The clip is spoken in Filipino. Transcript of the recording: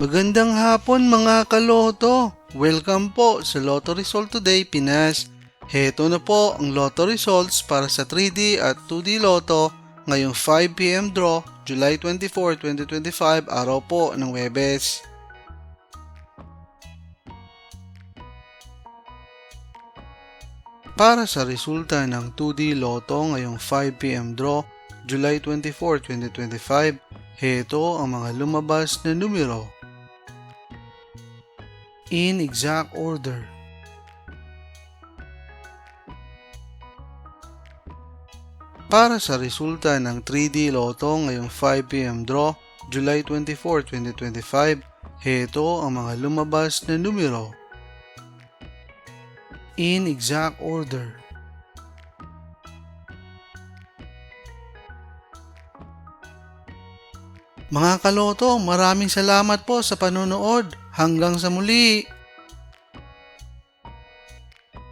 Magandang hapon mga kaloto! Welcome po sa Lotto Result Today Pinas. Heto na po ang Lotto Results para sa 3D at 2D Lotto ngayong 5pm draw, July 24, 2025, araw po ng Huwebes. Para sa resulta ng 2D Lotto ngayong 5pm draw, July 24, 2025, heto ang mga lumabas na numero. In exact order. Para sa resulta ng 3D Lotto ngayong 5pm draw, July 24, 2025, heto ang mga lumabas na numero. In exact order. Mga kaloto, maraming salamat po sa panonood. Hanggang sa muli!